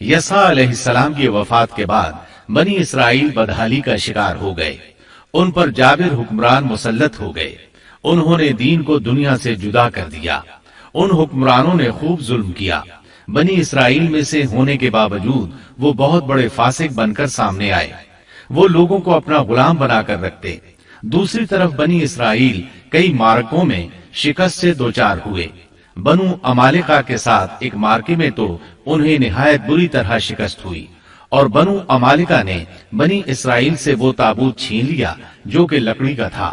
यसा अलैहिस्सलाम की वफात के बाद बनी इसराइल बदहाली का शिकार हो गए। उन पर जाबिर हुक्मरान मुसल्लत हो गए। उन्होंने दीन को दुनिया से जुदा कर दिया। उन हुक्मरानों ने खूब जुल्म किया। बनी इसराइल में से होने के बावजूद वो बहुत बड़े फासिक बनकर सामने आए। वो लोगों को अपना गुलाम बनाकर रखते। दूसरी तरफ बनी इसराइल कई मार्कों में शिकस्त से दोचार हुए। बनु अमालिका के साथ एक मार्के में तो उन्हें निहायत बुरी तरह शिकस्त हुई और बनु अमालिका ने बनी इसराइल से वो ताबूत छीन लिया जो कि लकड़ी का था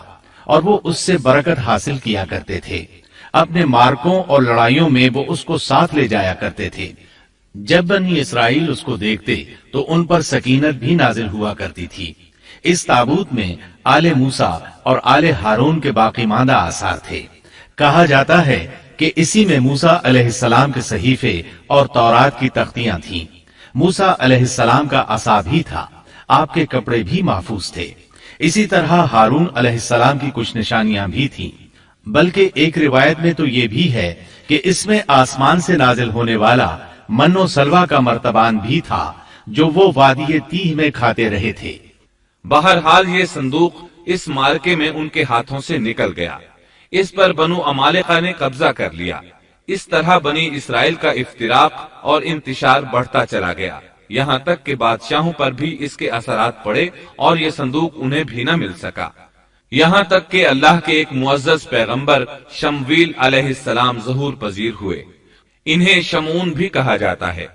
और वो उससे बरकत हासिल किया करते थे। अपने मार्कों और लड़ाइयों में वो उसको साथ ले जाया करते थे। जब बनी इसराइल उसको देखते तो उन पर सकीनत भी नाजिल हुआ करती थी। इस ताबूत में आले मूसा और आले हारून के बाकी मांदा आसार थे। कहा जाता है कि इसी में मूसा अलैहिस्सलाम के सहीफे और तौरात की तख्तियां थीं। मूसा अलैहिस्सलाम का असा भी था। आपके कपड़े भी महफूज थे। इसी तरह हारून अलैहिस्सलाम की कुछ निशानियां भी थीं। बल्कि एक रिवायत में तो ये भी है कि इसमें आसमान से नाजिल होने वाला मन्नो सलवा का मर्तबान भी था जो वो वादी तीह में खाते रहे थे। बहरहाल ये संदूक इस मार्के में उनके हाथों से निकल गया। इस पर बनु अमालिका ने कब्जा कर लिया। इस तरह बनी इसराइल का इफ्तिराक और इंतिशार बढ़ता चला गया, यहाँ तक कि बादशाहों पर भी इसके असरात पड़े और ये संदूक उन्हें भी न मिल सका। यहाँ तक कि अल्लाह के एक मुअज्जज पैगंबर शमवील अलैहिस्सलाम ज़हूर पजीर हुए। इन्हें शमून भी कहा जाता है।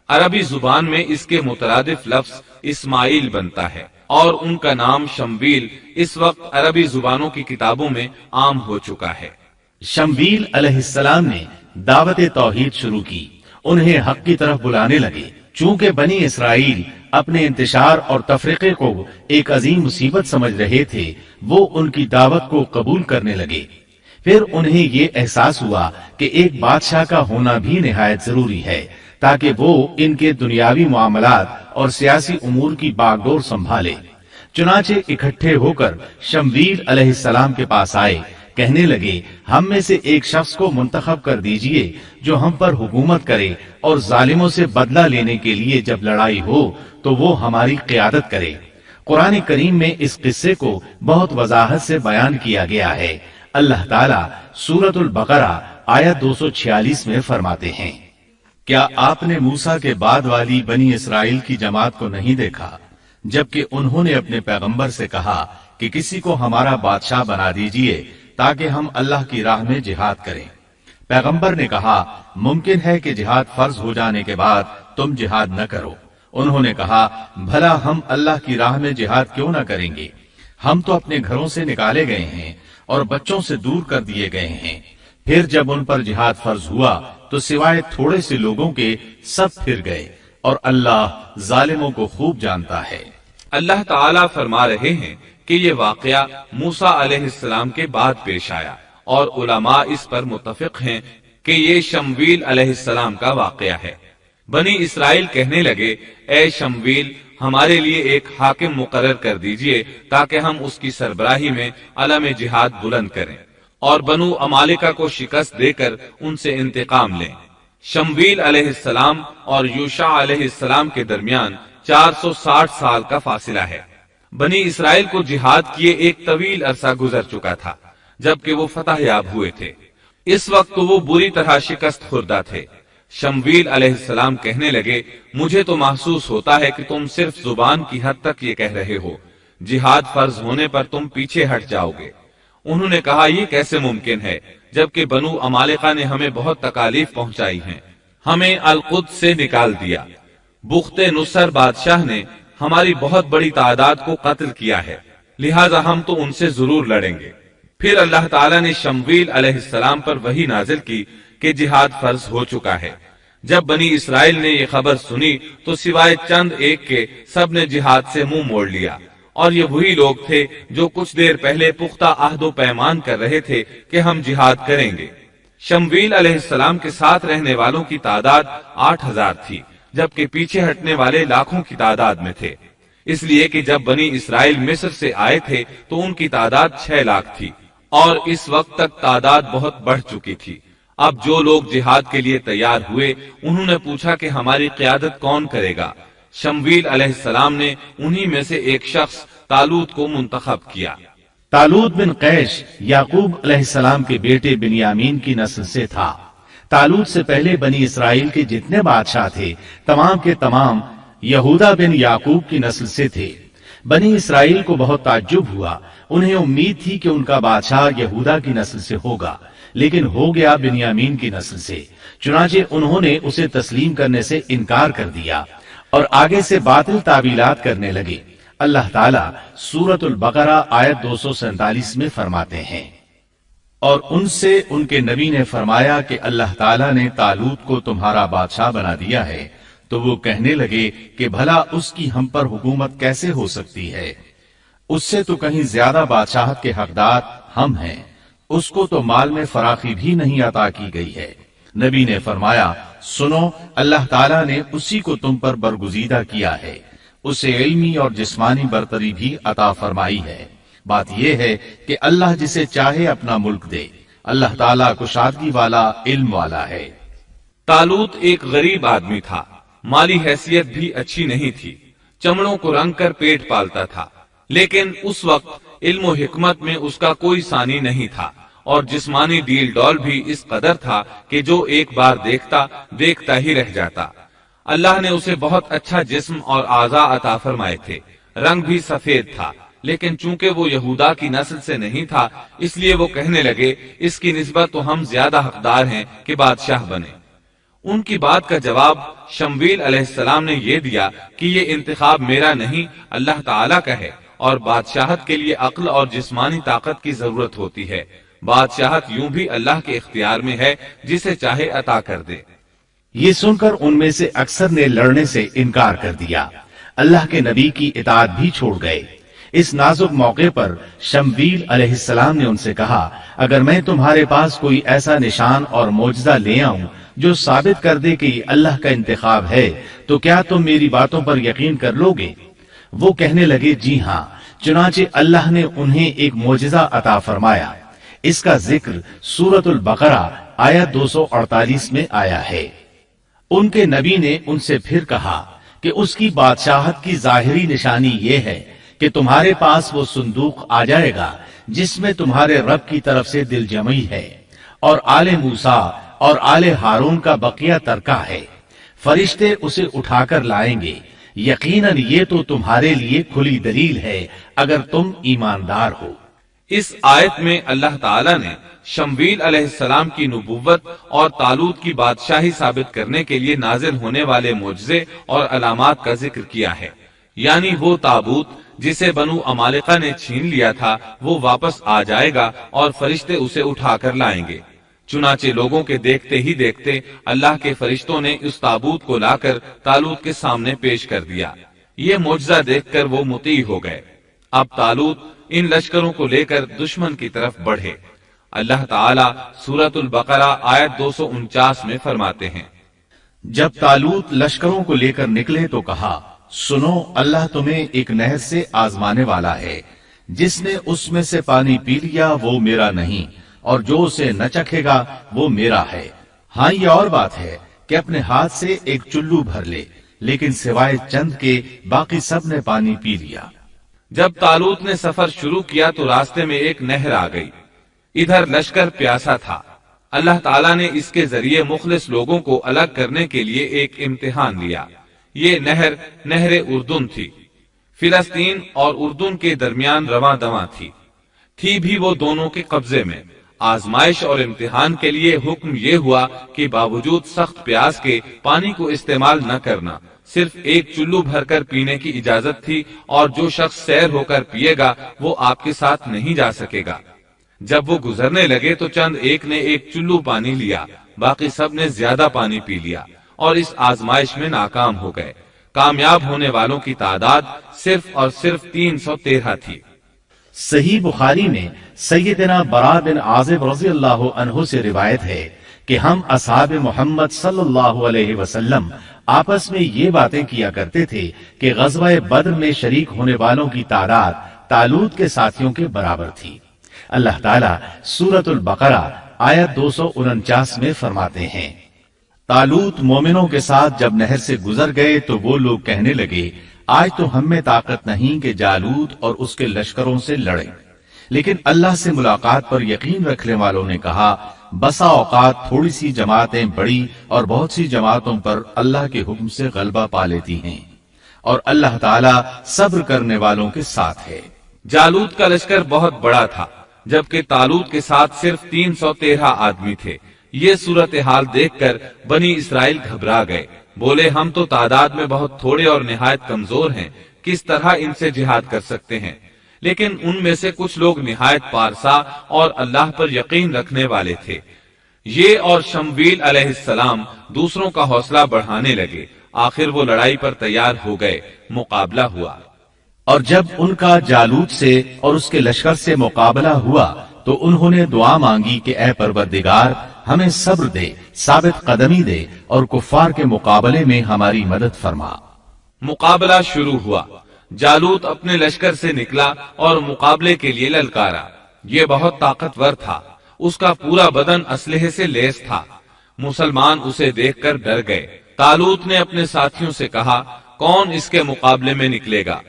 अरबी जुबान में इसके मुतरादिफ लफ्ज इस्माइल बनता है और उनका नाम शमवील इस वक्त अरबी जुबानों की किताबों में आम हो चुका है। शमवील अलैहिस्सलाम ने दावत तौहीद शुरू की। उन्हें हक की तरफ बुलाने लगे। चूंकि बनी इसराइल अपने इंतशार और तफरीके को एक अजीम मुसीबत समझ रहे थे, वो उनकी दावत को कबूल करने लगे। फिर उन्हें ये एहसास हुआ कि एक बादशाह का होना भी निहायत जरूरी है ताकि वो इनके दुनियावी मामलात और सियासी उमूर की बागडोर संभाले। चुनाचे इकट्ठे होकर शमवील अलैहिस्सलाम के पास आए। कहने लगे, हम में से एक शख्स को मुंतखब कर दीजिए जो हम पर हुकूमत करे और जालिमों से बदला लेने के लिए जब लड़ाई हो तो वो हमारी क़ियादत करे। कुरान करीम में इस किस्से को बहुत वजाहत से बयान किया गया है। अल्लाह ताला सूरतुल बकरा आयत 246 में फरमाते हैं, क्या आपने मूसा के बाद वाली बनी इसराइल की जमात को नहीं देखा जबकि उन्होंने अपने पैगंबर से कहा कि किसी को हमारा बादशाह बना दीजिए ताकि हम अल्लाह की राह में जिहाद करें। पैगंबर ने कहा, मुमकिन है कि जिहाद फर्ज हो जाने के बाद तुम जिहाद न करो। उन्होंने कहा, भला हम अल्लाह की राह में जिहाद क्यों न करेंगे? हम तो अपने घरों से निकाले गए हैं और बच्चों से दूर कर दिए गए हैं। फिर जब उन पर जिहाद फर्ज हुआ तो सिवाय थोड़े से लोगों के सब फिर गए और अल्लाह जालिमों को खूब जानता है। अल्लाह ताला फरमा रहे हैं कि ये वाकया मूसा अलैहिस्सलाम के बाद पेश आया और उलमा इस पर मुत्तफिक हैं कि ये शमवील अलैहिस्सलाम का वाकया है। बनी इसराइल कहने लगे, ए शमवील, हमारे लिए एक हाकिम मुकर्रर कर दीजिए ताकि हम उसकी सरबराही में अलम जिहाद बुलंद करें और बनु अमालिका को शिकस्त देकर उनसे इंतकाम लें। शमवील अलैहिस्सलाम और यूशा अलैहिस्सलाम के दरमियान 460 साल का फासिला है। बनी इसराइल को जिहाद किए एक तवील अरसा गुजर चुका था जबकि वो फतह याब हुए थे। इस वक्त वो बुरी तरह शिकस्त खुर्दा थे। शमवील अलैहिस्सलाम कहने लगे, मुझे तो महसूस होता है कि तुम सिर्फ जुबान की हद तक ये कह रहे हो, जिहाद फर्ज होने पर तुम पीछे हट जाओगे। उन्होंने कहा, ये कैसे मुमकिन है जबकि बनु अमालिका ने हमें बहुत तकालीफ पहुंचाई हैं, हमें अल-कुद्स से निकाल दिया। बुख्ते नुसर बादशाह ने हमारी बहुत बड़ी तादाद को कत्ल किया है, लिहाजा हम तो उनसे जरूर लड़ेंगे। फिर अल्लाह ताला ने शमवील अलैहिस्सलाम पर वही नाजिल की कि जिहाद फर्ज हो चुका है। जब बनी इसराइल ने ये खबर सुनी तो सिवाय चंद एक के सब ने जिहाद से मुंह मोड़ लिया और ये वही लोग थे जो कुछ देर पहले पुख्ता अहदो पैमान कर रहे थे कि हम जिहाद करेंगे। शमवील अलैहिस्सलाम के साथ रहने वालों की तादाद 8000 थी जबकि पीछे हटने वाले लाखों की तादाद में थे, इसलिए कि जब बनी इसराइल मिस्र से आए थे तो उनकी तादाद 6 लाख थी और इस वक्त तक तादाद बहुत बढ़ चुकी थी। اب جو لوگ جہاد کے لیے تیار ہوئے انہوں نے پوچھا کہ ہماری قیادت کون کرے گا؟ شمویل علیہ السلام نے انہی میں سے ایک شخص طالوت کو منتخب کیا۔ طالوت بن قیش یعقوب علیہ السلام کے بیٹے بنیامین کی نسل سے تھا۔ طالوت سے پہلے بنی اسرائیل کے جتنے بادشاہ تھے تمام کے تمام یہودا بن یعقوب کی نسل سے تھے۔ بنی اسرائیل کو بہت تعجب ہوا، انہیں امید تھی کہ ان کا بادشاہ یہودا کی نسل سے ہوگا، لیکن ہو گیا بنیامین کی نسل سے۔ چنانچہ انہوں نے اسے تسلیم کرنے سے انکار کر دیا اور آگے سے باطل تعویلات کرنے لگے۔ اللہ تعالیٰ سورۃ البقرہ آیت 247 میں فرماتے ہیں، اور ان سے ان کے نبی نے فرمایا کہ اللہ تعالیٰ نے طالوت کو تمہارا بادشاہ بنا دیا ہے، تو وہ کہنے لگے کہ بھلا اس کی ہم پر حکومت کیسے ہو سکتی ہے؟ اس سے تو کہیں زیادہ بادشاہت کے حقدار ہم ہیں، اس کو تو مال میں فراخی بھی نہیں عطا کی گئی ہے۔ نبی نے فرمایا، سنو، اللہ تعالیٰ نے اسی کو تم پر برگزیدہ کیا ہے، اسے علمی اور جسمانی برتری بھی عطا فرمائی ہے۔ بات یہ ہے کہ اللہ جسے چاہے اپنا ملک دے، اللہ تعالیٰ کشادگی والا، علم والا ہے۔ طالوت ایک غریب آدمی تھا، مالی حیثیت بھی اچھی نہیں تھی، چمڑوں کو رنگ کر پیٹ پالتا تھا، لیکن اس وقت علم و حکمت میں اس کا کوئی ثانی نہیں تھا، اور جسمانی ڈیل ڈول بھی اس قدر تھا کہ جو ایک بار دیکھتا ہی رہ جاتا۔ اللہ نے اسے بہت اچھا جسم اور اعضاء عطا فرمائے تھے، رنگ بھی سفید تھا، لیکن چونکہ وہ یہودا کی نسل سے نہیں تھا، اس لیے وہ کہنے لگے اس کی نسبت تو ہم زیادہ حقدار ہیں کہ بادشاہ بنے۔ ان کی بات کا جواب شمویل علیہ السلام نے یہ دیا کہ یہ انتخاب میرا نہیں، اللہ تعالیٰ کا ہے، اور بادشاہت کے لیے عقل اور جسمانی طاقت کی ضرورت ہوتی ہے۔ بادشاہت یوں بھی اللہ کے اختیار میں ہے، جسے چاہے عطا کر دے۔ یہ سن کر ان میں سے اکثر نے لڑنے سے انکار کر دیا، اللہ کے نبی کی اطاعت بھی چھوڑ گئے۔ اس نازک موقع پر شمویل علیہ السلام نے ان سے کہا، اگر میں تمہارے پاس کوئی ایسا نشان اور معجزہ لے آؤں جو ثابت کر دے کہ یہ اللہ کا انتخاب ہے، تو کیا تم میری باتوں پر یقین کر لو گے؟ وہ کہنے لگے، جی ہاں۔ چنانچہ اللہ نے انہیں ایک معجزہ عطا فرمایا۔ اس کا ذکر سورۃ البقرہ آیت 248 میں آیا ہے۔ ان کے نبی نے ان سے پھر کہا کہ اس کی بادشاہت کی ظاہری نشانی یہ ہے کہ تمہارے پاس وہ صندوق آ جائے گا جس میں تمہارے رب کی طرف سے دل جمعی ہے، اور آل موسیٰ اور آل ہارون کا بقیہ ترکہ ہے، فرشتے اسے اٹھا کر لائیں گے۔ یقیناً یہ تو تمہارے لیے کھلی دلیل ہے اگر تم ایماندار ہو۔ اس آیت میں اللہ تعالیٰ نے شمویل علیہ السلام کی نبوت اور طالوت کی بادشاہی ثابت کرنے کے لیے نازل ہونے والے معجزے اور علامات کا ذکر کیا ہے، یعنی وہ تابوت جسے بنو عمالقہ نے چھین لیا تھا وہ واپس آ جائے گا اور فرشتے اسے اٹھا کر لائیں گے۔ چنانچہ لوگوں کے دیکھتے ہی دیکھتے اللہ کے فرشتوں نے اس تابوت کو لا کر طالوت کے سامنے پیش کر دیا۔ یہ معجزہ دیکھ کر وہ مطیع ہو گئے۔ اب طالوت ان لشکروں کو لے کر دشمن کی طرف بڑھے۔ اللہ تعالیٰ سورۃ البقرہ آیت 249 میں فرماتے ہیں، جب طالوت لشکروں کو لے کر نکلے تو کہا، سنو، اللہ تمہیں ایک نہر سے آزمانے والا ہے، جس نے اس میں سے پانی پی لیا وہ میرا نہیں، اور جو اسے نہ چکھے گا وہ میرا ہے۔ ہاں، یہ اور بات ہے کہ اپنے ہاتھ سے ایک چلو بھر لے، لیکن سوائے چند کے باقی سب نے پانی پی لیا۔ جب طالوت نے سفر شروع کیا تو راستے میں ایک نہر آ گئی، ادھر لشکر پیاسا تھا۔ اللہ تعالیٰ نے اس کے ذریعے مخلص لوگوں کو الگ کرنے کے لیے ایک امتحان لیا۔ یہ نہر اردن تھی، فلسطین اور اردن کے درمیان رواں دواں تھی بھی وہ دونوں کے قبضے میں۔ آزمائش اور امتحان کے لیے حکم یہ ہوا کہ باوجود سخت پیاس کے پانی کو استعمال نہ کرنا، صرف ایک چلو بھر کر پینے کی اجازت تھی، اور جو شخص سیر ہو کر پیے گا وہ آپ کے ساتھ نہیں جا سکے گا۔ جب وہ گزرنے لگے تو چند ایک نے ایک چلو پانی لیا، باقی سب نے زیادہ پانی پی لیا اور اس آزمائش میں ناکام ہو گئے۔ کامیاب ہونے والوں کی تعداد صرف اور صرف 313 تھی۔ صحیح بخاری میں سیدنا برا بن عازب رضی اللہ عنہ سے روایت ہے کہ ہم اصحاب محمد صلی اللہ علیہ وسلم آپس میں یہ باتیں کیا کرتے تھے کہ غزوہ بدر میں شریک ہونے والوں کی تعداد طالوت کے ساتھیوں کے برابر تھی۔ اللہ تعالیٰ سورۃ البقرہ आयत 249 में फरमाते हैं, तालूत मोमिनों के साथ जब नहर से गुजर गए तो वो लोग कहने लगे, आज तो हम में ताकत नहीं कि जालूत और उसके लश्करों से लड़े। लेकिन अल्लाह से मुलाकात पर यकीन रखने वालों ने कहा, बसा औकात थोड़ी सी जमातें बड़ी और बहुत सी जमातों पर अल्लाह के हुक्म से गलबा पा लेती हैं, और अल्लाह ताला सब्र करने वालों के साथ है। जालूत का लश्कर बहुत बड़ा था, जबकि तालूत के साथ सिर्फ 313 आदमी थे। ये सूरत हाल देखकर बनी इसराइल घबरा गए, बोले हम तो तादाद में बहुत थोड़े और निहायत कमजोर हैं, किस तरह इनसे जिहाद कर सकते हैं। लेकिन उनमें से कुछ लोग निहायत पारसा और अल्लाह पर यकीन रखने वाले थे। ये और शमवील अलैहिस्सलाम दूसरों का हौसला बढ़ाने लगे। आखिर वो लड़ाई पर तैयार हो गए, मुकाबला हुआ। और जब उनका जालूत से और उसके लश्कर से मुकाबला हुआ तो उन्होंने दुआ मांगी कि ऐ परवरदिगार, हमें सब्र दे, साबित कदमी दे और कुफ्फार के मुकाबले में हमारी मदद फरमा। मुकाबला शुरू हुआ। जालूत अपने लश्कर से निकला और मुकाबले के लिए ललकारा। ये बहुत ताकतवर था, उसका पूरा बदन असलहे से लैस था। मुसलमान उसे देखकर डर गए। तालूत ने अपने साथियों से कहा, कौन इसके मुकाबले में निकलेगा?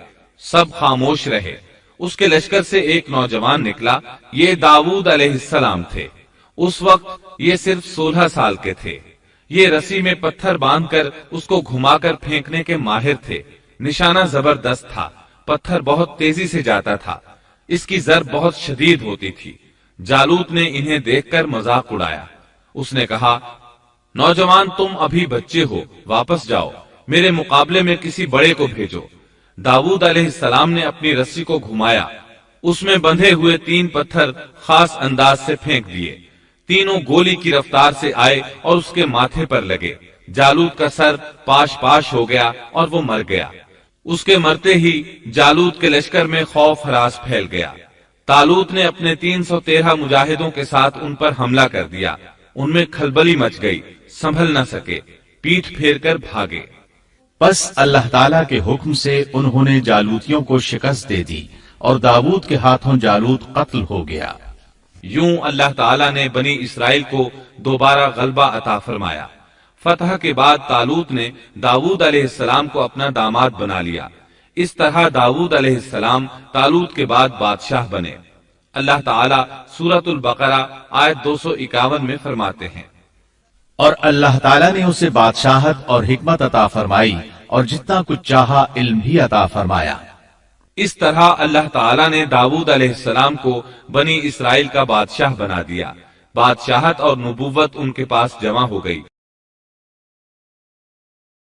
सब खामोश रहे। उसके लश्कर से एक नौजवान निकला। ये दाऊद अलैहिस्सलाम थे। उस वक्त ये सिर्फ 16 साल के थे। ये रस्सी में पत्थर बांधकर उसको घुमाकर फेंकने के माहिर थे। निशाना जबरदस्त था, पत्थर बहुत तेजी से जाता था, इसकी ज़रब बहुत शदीद होती थी। जालूत ने इन्हें देखकर मजाक उड़ाया। उसने कहा, नौजवान तुम अभी बच्चे हो, वापस जाओ, मेरे मुकाबले में किसी बड़े को भेजो। दाऊद अलैहिस्सलाम ने अपनी रस्सी को घुमाया, उसमें बंधे हुए 3 पत्थर खास अंदाज से फेंक दिए। तीनों गोली की रफ्तार से आए और उसके माथे पर लगे। जालूत का सर पाश पाश हो गया और वो मर गया। उसके मरते ही जालूत के लश्कर में खौफ हरास फैल गया। तालूत ने अपने 313 मुजाहिदों के साथ उन पर हमला कर दिया। उनमें खलबली मच गई, संभल न सके, पीठ फेर कर भागे। बस अल्लाह ताला के हुक्म से उन्होंने जालूतियों को शिकस्त दे दी और दाऊद के हाथों जालूत कत्ल हो गया। यूं अल्लाह ताला ने बनी इसराइल को दोबारा गलबा अता फरमाया। फतह के बाद तालूत ने दाऊद अलैहिस्सलाम को अपना दामाद बना लिया। इस तरह दाऊद अलैहिस्सलाम तालूत के बाद बादशाह बने। अल्लाह ताला सूरतुल बकरा आयत 251 में फरमाते हैं, और अल्लाह ताला ने उसे बादशाहत और हिकमत अता फरमाई और जितना कुछ चाहा इल्म भी अता फरमाया। इस तरह अल्लाह ताला ने दाऊद अलैहिस्सलाम को बनी इसराइल का बादशाह बना दिया। बादशाहत और नबूवत उनके पास जमा हो गई।